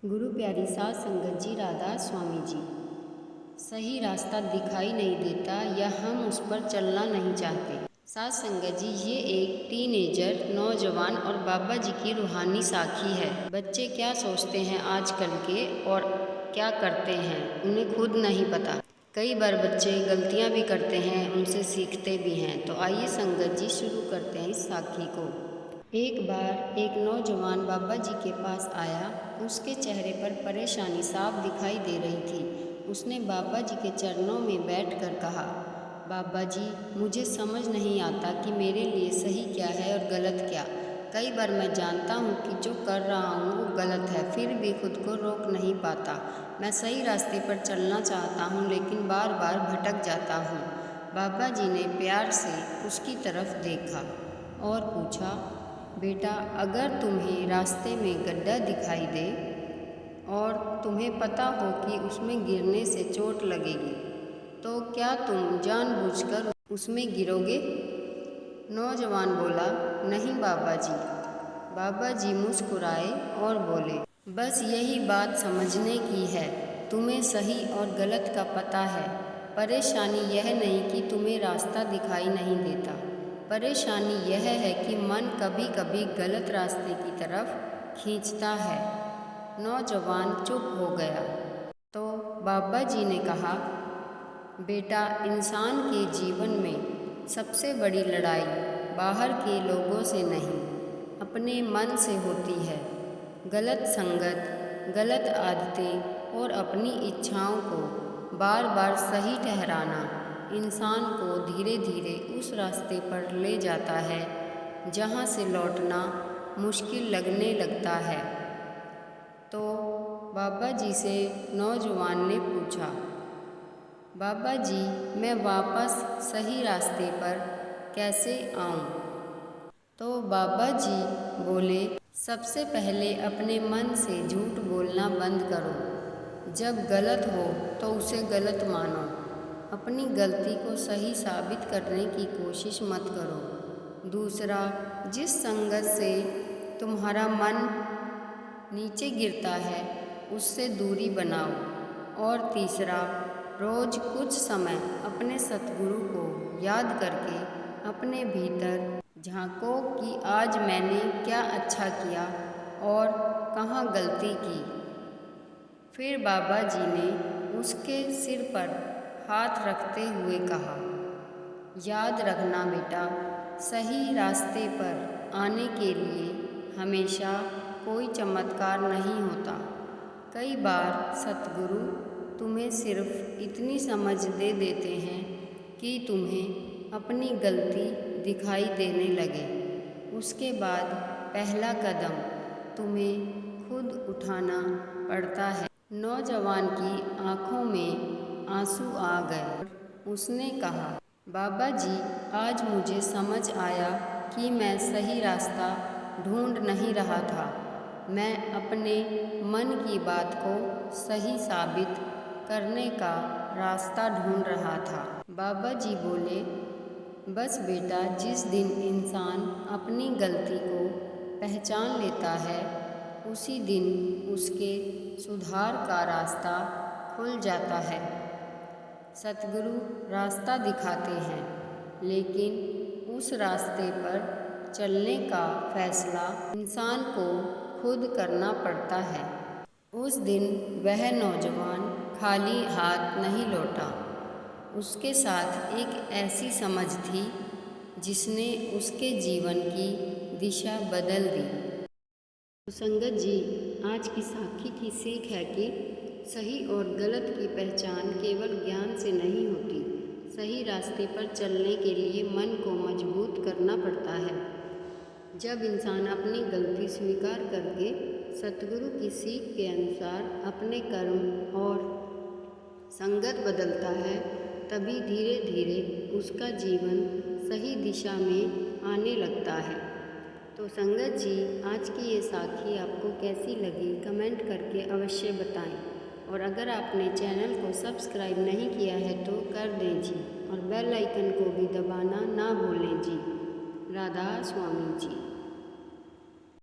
गुरु प्यारी साध संगत जी, राधा स्वामी जी। सही रास्ता दिखाई नहीं देता या हम उस पर चलना नहीं चाहते। साध संगत जी, ये एक टीनेजर, नौजवान और बाबा जी की रूहानी साखी है। बच्चे क्या सोचते हैं आजकल के और क्या करते हैं उन्हें खुद नहीं पता। कई बार बच्चे गलतियां भी करते हैं, उनसे सीखते भी हैं। तो आइए संगत जी शुरू करते हैं इस साखी को। एक बार एक नौजवान बाबा जी के पास आया। उसके चेहरे पर परेशानी साफ दिखाई दे रही थी। उसने बाबा जी के चरणों में बैठकर कहा, बाबा जी, मुझे समझ नहीं आता कि मेरे लिए सही क्या है और गलत क्या। कई बार मैं जानता हूँ कि जो कर रहा हूँ वो गलत है, फिर भी खुद को रोक नहीं पाता। मैं सही रास्ते पर चलना चाहता हूँ लेकिन बार बार भटक जाता हूँ। बाबा जी ने प्यार से उसकी तरफ देखा और पूछा, बेटा, अगर तुम्हें रास्ते में गड्ढा दिखाई दे और तुम्हें पता हो कि उसमें गिरने से चोट लगेगी, तो क्या तुम जानबूझकर उसमें गिरोगे? नौजवान बोला, नहीं बाबा जी। बाबा जी मुस्कुराए और बोले, बस यही बात समझने की है। तुम्हें सही और गलत का पता है। परेशानी यह नहीं कि तुम्हें रास्ता दिखाई नहीं देता। परेशानी यह है कि मन कभी कभी गलत रास्ते की तरफ खींचता है। नौजवान चुप हो गया। तो बाबा जी ने कहा, बेटा, इंसान के जीवन में सबसे बड़ी लड़ाई बाहर के लोगों से नहीं, अपने मन से होती है। गलत संगत, गलत आदतें और अपनी इच्छाओं को बार बार सही ठहराना इंसान को धीरे धीरे उस रास्ते पर ले जाता है जहाँ से लौटना मुश्किल लगने लगता है। तो बाबा जी से नौजवान ने पूछा, बाबा जी, मैं वापस सही रास्ते पर कैसे आऊं? तो बाबा जी बोले, सबसे पहले अपने मन से झूठ बोलना बंद करो। जब गलत हो तो उसे गलत मानो। अपनी गलती को सही साबित करने की कोशिश मत करो। दूसरा, जिस संगत से तुम्हारा मन नीचे गिरता है उससे दूरी बनाओ। और तीसरा, रोज कुछ समय अपने सतगुरु को याद करके अपने भीतर झांको कि आज मैंने क्या अच्छा किया और कहाँ गलती की। फिर बाबा जी ने उसके सिर पर हाथ रखते हुए कहा, याद रखना बेटा, सही रास्ते पर आने के लिए हमेशा कोई चमत्कार नहीं होता। कई बार सतगुरु तुम्हें सिर्फ इतनी समझ दे देते हैं कि तुम्हें अपनी गलती दिखाई देने लगे। उसके बाद पहला कदम तुम्हें खुद उठाना पड़ता है। नौजवान की आंखों में आंसू आ गए। उसने कहा, बाबा जी, आज मुझे समझ आया कि मैं सही रास्ता ढूंढ नहीं रहा था। मैं अपने मन की बात को सही साबित करने का रास्ता ढूंढ रहा था। बाबा जी बोले, बस बेटा, जिस दिन इंसान अपनी गलती को पहचान लेता है उसी दिन उसके सुधार का रास्ता खुल जाता है। सतगुरु रास्ता दिखाते हैं, लेकिन उस रास्ते पर चलने का फैसला इंसान को खुद करना पड़ता है। उस दिन वह नौजवान खाली हाथ नहीं लौटा। उसके साथ एक ऐसी समझ थी जिसने उसके जीवन की दिशा बदल दी। तो संगत जी, आज की साखी की सीख है कि सही और गलत की पहचान केवल ज्ञान से नहीं होती। सही रास्ते पर चलने के लिए मन को मजबूत करना पड़ता है। जब इंसान अपनी गलती स्वीकार करके सतगुरु की सीख के अनुसार अपने कर्म और संगत बदलता है, तभी धीरे धीरे उसका जीवन सही दिशा में आने लगता है। तो संगत जी, आज की ये साखी आपको कैसी लगी कमेंट करके अवश्य बताएं। और अगर आपने चैनल को सब्सक्राइब नहीं किया है तो कर दें जी, और बेल आइकन को भी दबाना ना भूलें जी। राधा स्वामी जी।